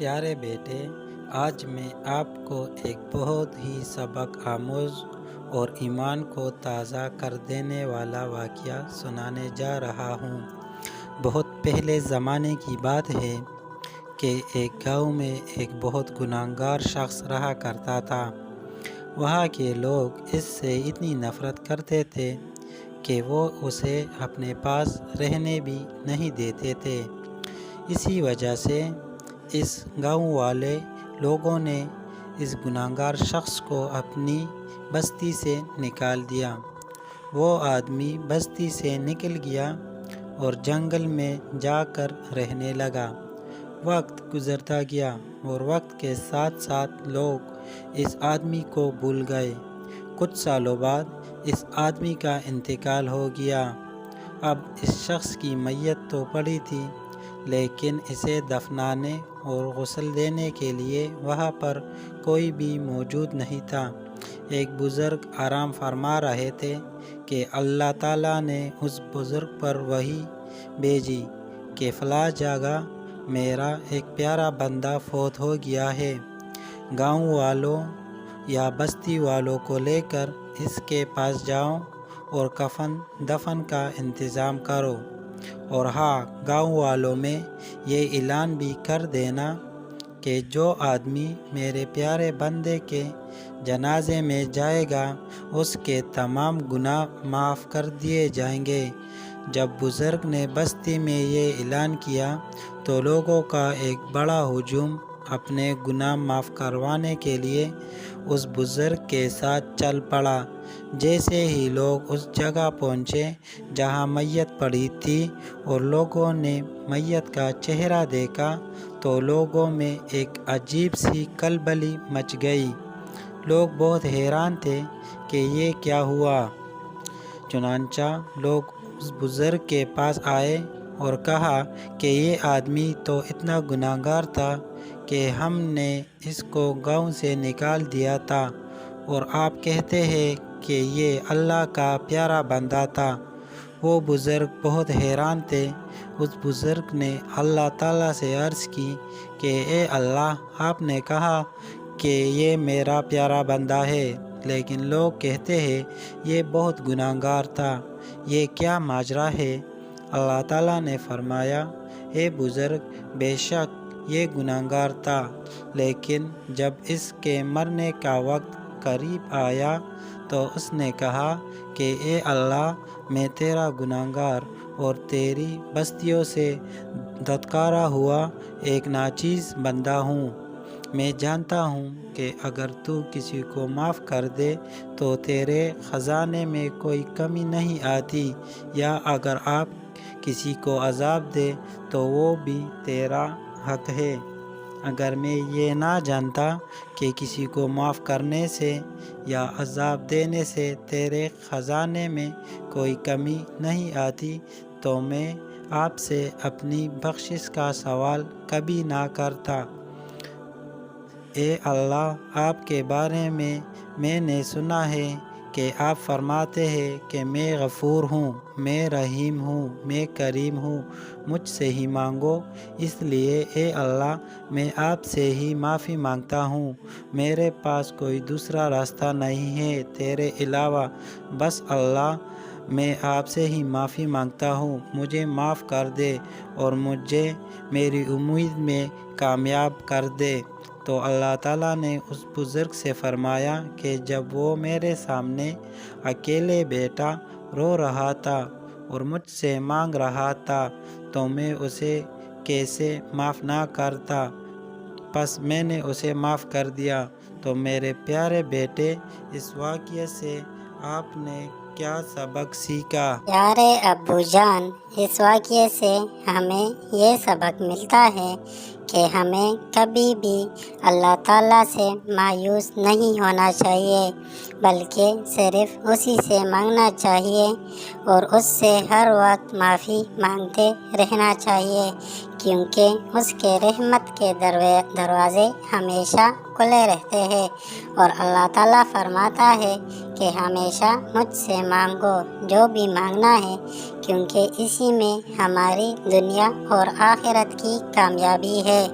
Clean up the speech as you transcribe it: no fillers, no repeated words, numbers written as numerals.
پیارے بیٹے، آج میں آپ کو ایک بہت ہی سبق آموز اور ایمان کو تازہ کر دینے والا واقعہ سنانے جا رہا ہوں۔ بہت پہلے زمانے کی بات ہے کہ ایک گاؤں میں ایک بہت گنہگار شخص رہا کرتا تھا۔ وہاں کے لوگ اس سے اتنی نفرت کرتے تھے کہ وہ اسے اپنے پاس رہنے بھی نہیں دیتے تھے۔ اسی وجہ سے اس گاؤں والے لوگوں نے اس گنہگار شخص کو اپنی بستی سے نکال دیا۔ وہ آدمی بستی سے نکل گیا اور جنگل میں جا کر رہنے لگا۔ وقت گزرتا گیا اور وقت کے ساتھ ساتھ لوگ اس آدمی کو بھول گئے۔ کچھ سالوں بعد اس آدمی کا انتقال ہو گیا۔ اب اس شخص کی میت تو پڑی تھی، لیکن اسے دفنانے اور غسل دینے کے لیے وہاں پر کوئی بھی موجود نہیں تھا۔ ایک بزرگ آرام فرما رہے تھے کہ اللہ تعالیٰ نے اس بزرگ پر وحی بھیجی کہ فلاں جگہ میرا ایک پیارا بندہ فوت ہو گیا ہے۔ گاؤں والوں یا بستی والوں کو لے کر اس کے پاس جاؤ اور کفن دفن کا انتظام کرو، اور ہاں، گاؤں والوں میں یہ اعلان بھی کر دینا کہ جو آدمی میرے پیارے بندے کے جنازے میں جائے گا اس کے تمام گناہ معاف کر دیے جائیں گے۔ جب بزرگ نے بستی میں یہ اعلان کیا تو لوگوں کا ایک بڑا ہجوم اپنے گناہ معاف کروانے کے لیے اس بزرگ کے ساتھ چل پڑا۔ جیسے ہی لوگ اس جگہ پہنچے جہاں میت پڑی تھی اور لوگوں نے میت کا چہرہ دیکھا تو لوگوں میں ایک عجیب سی کھلبلی مچ گئی۔ لوگ بہت حیران تھے کہ یہ کیا ہوا۔ چنانچہ لوگ اس بزرگ کے پاس آئے اور کہا کہ یہ آدمی تو اتنا گنہگار تھا کہ ہم نے اس کو گاؤں سے نکال دیا تھا، اور آپ کہتے ہیں کہ یہ اللہ کا پیارا بندہ تھا۔ وہ بزرگ بہت حیران تھے۔ اس بزرگ نے اللہ تعالیٰ سے عرض کی کہ اے اللہ، آپ نے کہا کہ یہ میرا پیارا بندہ ہے، لیکن لوگ کہتے ہیں یہ بہت گنہگار تھا، یہ کیا ماجرا ہے؟ اللہ تعالیٰ نے فرمایا، اے بزرگ، بے شک یہ گنہگار تھا، لیکن جب اس کے مرنے کا وقت قریب آیا تو اس نے کہا کہ اے اللہ، میں تیرا گنہگار اور تیری بستیوں سے دھتکارا ہوا ایک ناچیز بندہ ہوں۔ میں جانتا ہوں کہ اگر تو کسی کو معاف کر دے تو تیرے خزانے میں کوئی کمی نہیں آتی، یا اگر آپ کسی کو عذاب دے تو وہ بھی تیرا حق ہے۔ اگر میں یہ نہ جانتا کہ کسی کو معاف کرنے سے یا عذاب دینے سے تیرے خزانے میں کوئی کمی نہیں آتی تو میں آپ سے اپنی بخشش کا سوال کبھی نہ کرتا۔ اے اللہ، آپ کے بارے میں نے سنا ہے کہ آپ فرماتے ہیں کہ میں غفور ہوں، میں رحیم ہوں، میں کریم ہوں، مجھ سے ہی مانگو۔ اس لیے اے اللہ، میں آپ سے ہی معافی مانگتا ہوں۔ میرے پاس کوئی دوسرا راستہ نہیں ہے تیرے علاوہ، بس اللہ، میں آپ سے ہی معافی مانگتا ہوں، مجھے معاف کر دے اور مجھے میری امید میں کامیاب کر دے۔ تو اللہ تعالیٰ نے اس بزرگ سے فرمایا کہ جب وہ میرے سامنے اکیلے بیٹھا رو رہا تھا اور مجھ سے مانگ رہا تھا تو میں اسے کیسے معاف نہ کرتا، پس میں نے اسے معاف کر دیا۔ تو میرے پیارے بیٹے، اس واقعے سے آپ نے کیا سبق سیکھا؟ پیارے ابو جان، اس واقعے سے ہمیں یہ سبق ملتا ہے کہ ہمیں کبھی بھی اللہ تعالیٰ سے مایوس نہیں ہونا چاہیے، بلکہ صرف اسی سے مانگنا چاہیے اور اس سے ہر وقت معافی مانگتے رہنا چاہیے، کیونکہ اس کے رحمت کے دروازے ہمیشہ کھلے رہتے ہیں، اور اللہ تعالیٰ فرماتا ہے کہ ہمیشہ مجھ سے مانگو جو بھی مانگنا ہے، کیونکہ اسی میں ہماری دنیا اور آخرت کی کامیابی ہے۔